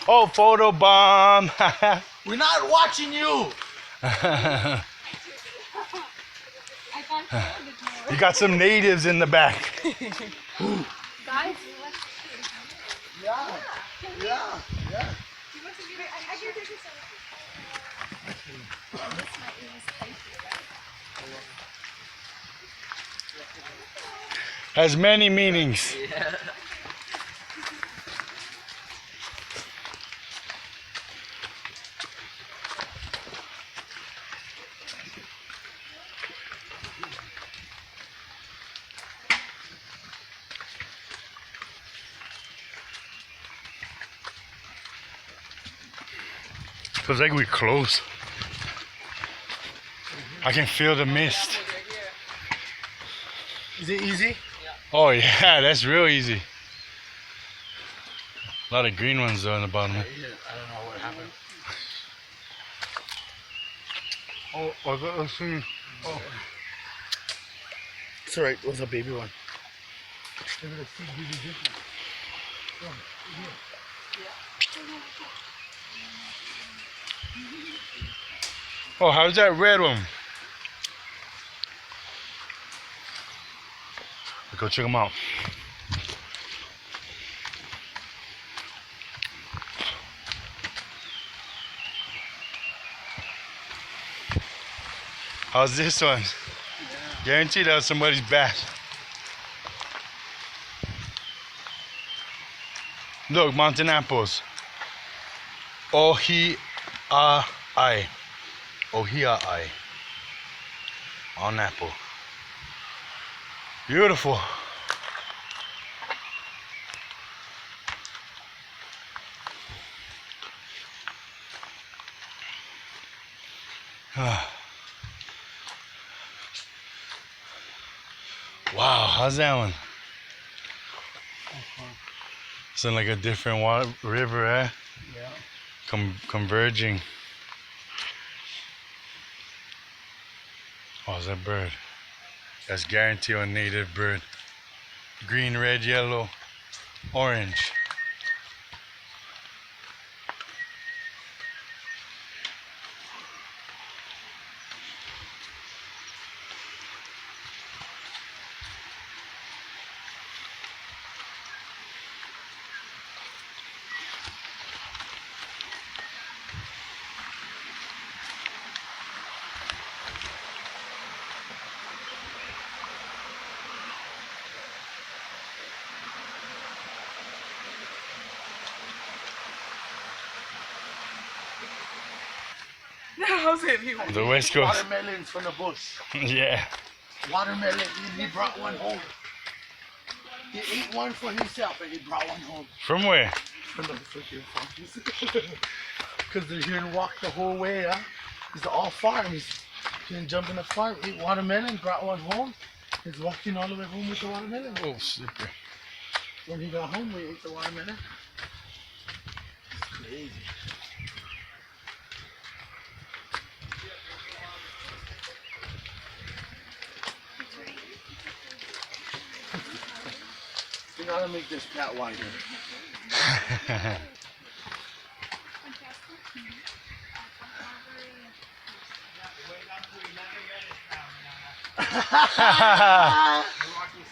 Oh, photo bomb. We're not watching you. You got some natives in the back. Guys, Yeah. Yeah. Yeah. I can take this. This might be spicy, right? Has many meanings. Yeah. Feels like we're close. I can feel the mist. Is it easy? Oh yeah, that's real easy. A lot of green ones though in the bottom. I don't know what happened. Oh, I got a thing. Oh. It's alright, it was a baby one. Oh, how's that red one? Go check them out. How's this one? Yeah. Guaranteed that was somebody's bat. Look, mountain apples. Ohi-a-ai. Ohi-a-ai. On apple. Beautiful. Wow, how's that one? It's in like a different water river, eh? Yeah. Converging. Oh, is that bird? That's guaranteed a native bird. Green, red, yellow, orange. How's it? The West Coast. Watermelons from the bush. Yeah. Watermelon. He brought one home. He ate one for himself and he brought one home. From where? From the freaking farms. Because he didn't walk the whole way, huh? These are all farms. He didn't jump in the farm, ate watermelon, brought one home. He's walking all the way home with the watermelon. Oh, slippery. When he got home, we ate the watermelon. It's crazy. We gotta make this cat wider.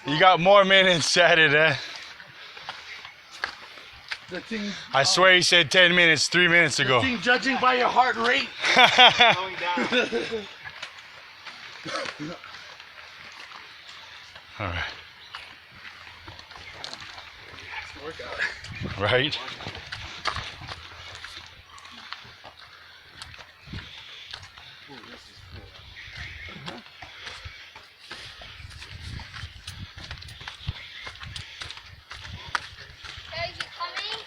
You got more minutes at it, eh? The thing, I swear he said 10 minutes 3 minutes ago. the thing judging by your heart rate. Going down. All right. Workout. Right? Ooh, this is cool. Hey, you coming?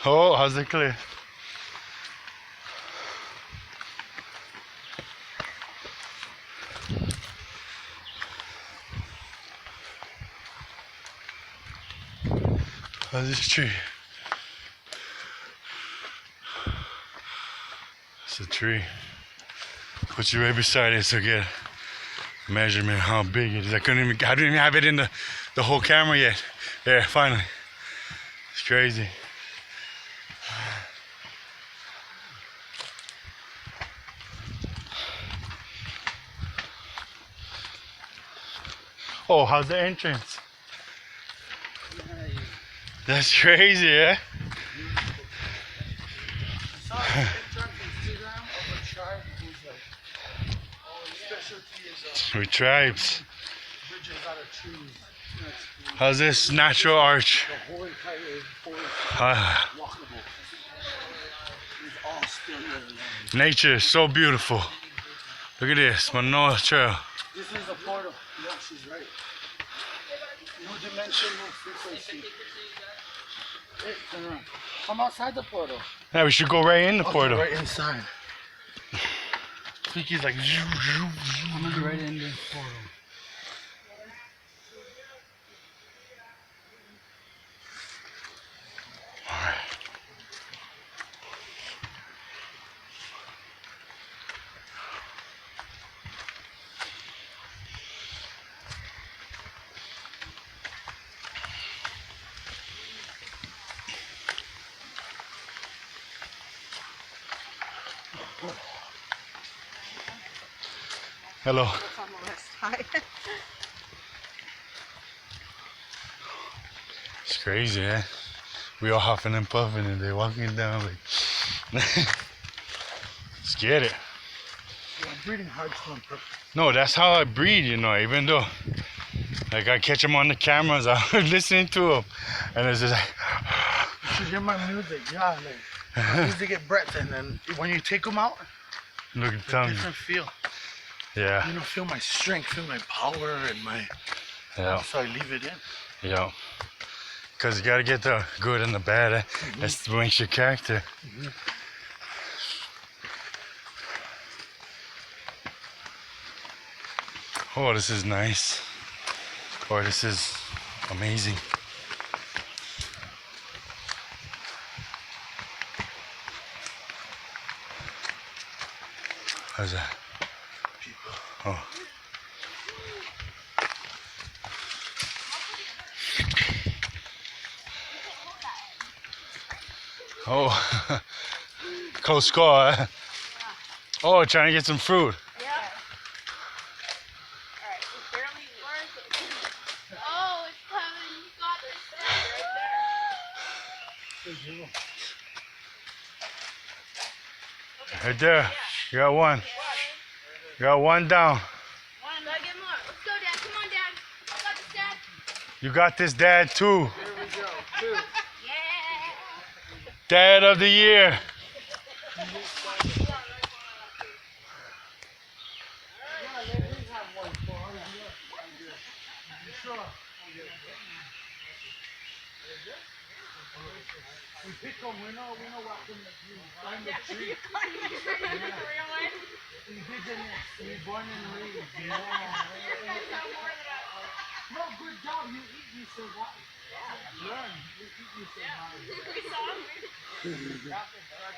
Oh, how's it clear? How's this tree? tree. Put you right beside it so get measurement how big it is. I didn't even have it in the whole camera yet. There, finally. It's crazy. Oh, how's the entrance? That's crazy, yeah? I saw a picture on Instagram of a tribe who's like, specialty is With tribes. bridges out of trees. How's this natural arch? The whole entire forest Ah, is walkable. It's all still living. nature is so beautiful. Look at this, Manoa Trail. This is a portal. Yeah, she's right. No dimension, no frequency. Hey, turn around. Come outside the portal. Yeah, we should go right in the Okay, portal. right inside. Freaky's like, I'm gonna go right in the portal. Hello. What's on the list? Hi. It's crazy, eh? We all huffing and puffing and they walking down like let's get it. Yeah, I'm breathing hard so on purpose. No, that's how I breathe, you know, even though like I catch them on the cameras, I'm listening to them and it's just like You should hear my music, yeah, like my music get breath and then when you take them out, look at it's a tongue. different feel. Yeah, You know, feel my strength, feel my power and my, yeah, so I leave it in. yeah. Because you gotta get the good and the bad. Eh? That's what makes your character. Oh, this is nice. Oh, this is amazing. How's that? Oh. Oh, close call. Eh? Oh, trying to get some fruit. Yeah. Alright, it's barely worth it. Oh, it's coming. You got this thing right there. Right there. You got one. You got one down. One, gotta get more. Let's go, Dad. Come on, Dad. I got this, Dad. You got this, Dad, too. There we go, two. Yeah. Dad of the year. We pick them, we know what them to find the tree. Indigenous, we born and raised. Yeah. No, good job, you eat, you survive. Learn, you eat, you survive. We saw him.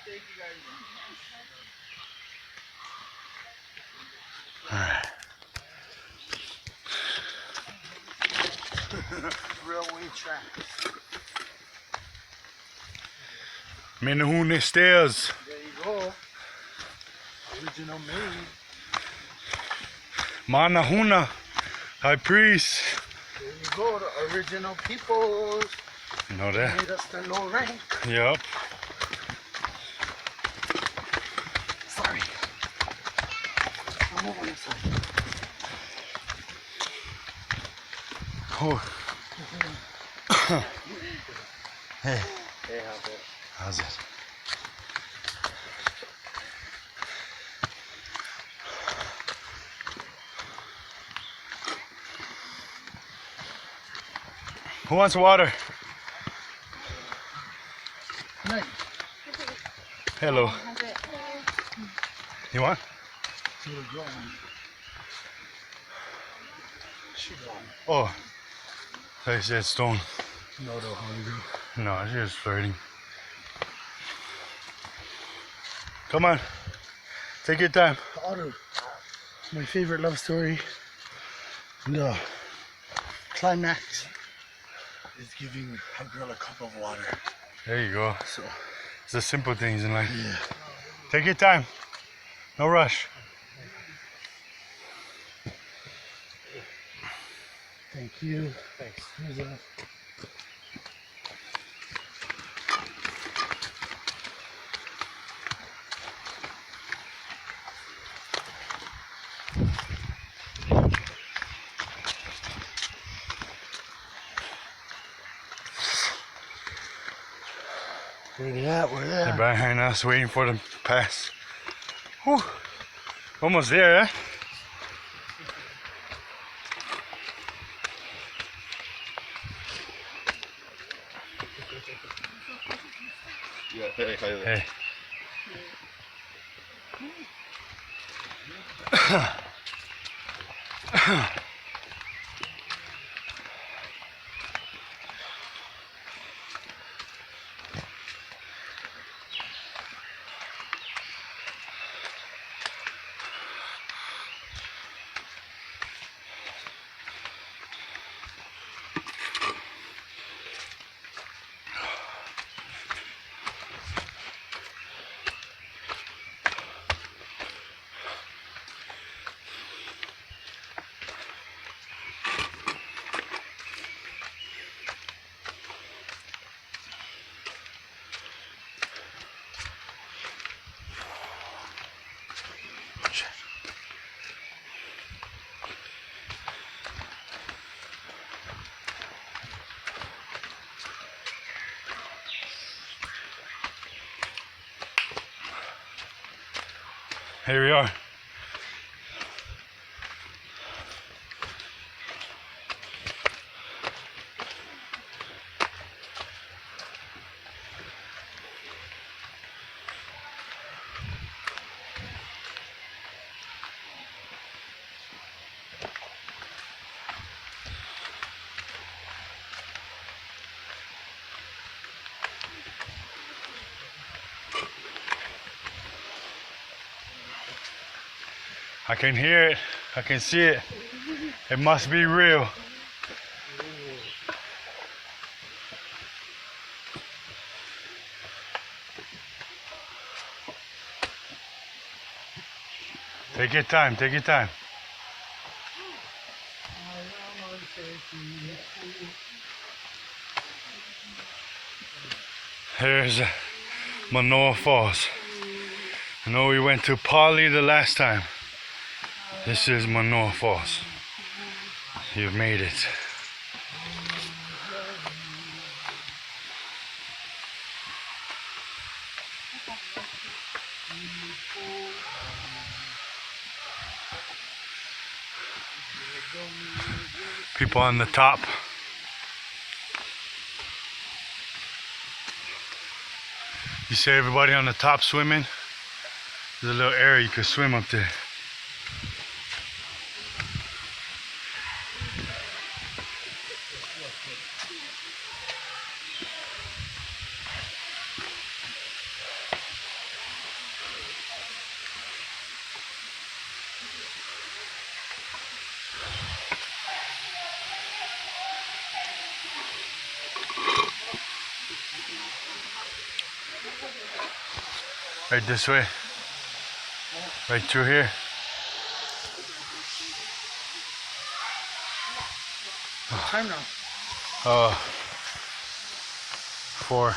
Thank you guys. Railway tracks. Menahune stairs. There you go. Original made. Manahuna. High priest. There you go, the original peoples. You know that? Made us the low rank. Yep. Sorry. I'm over this side. Oh. Hey, Hey, how's it? how's it? Who wants water? Nice. Hello. You want? See the drawing. She gone. Oh. I said stone. No, they're hungry. No, she's just flirting. Come on. Take your time. Otto, my favorite love story. The climax is giving a girl a cup of water. There you go. So, It's the simple things in life. yeah. Take your time. No rush. Thank you. Thanks. Here's a where they at? Where they They're at? behind us waiting for the pass. Whew. Almost there, eh? Hey. Here we are. I can hear it. I can see it. It must be real. Take your time. Take your time. Here's Manoa Falls. I know we went to Pali the last time. This is Manoa Falls. You've made it. People on the top. You see everybody on the top swimming? There's a little area you could swim up there. Right this way. Right through here. time now. 4. Let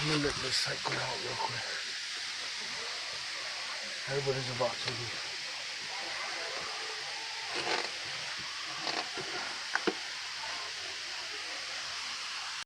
me let this cycle out real quick. Everybody's about to leave.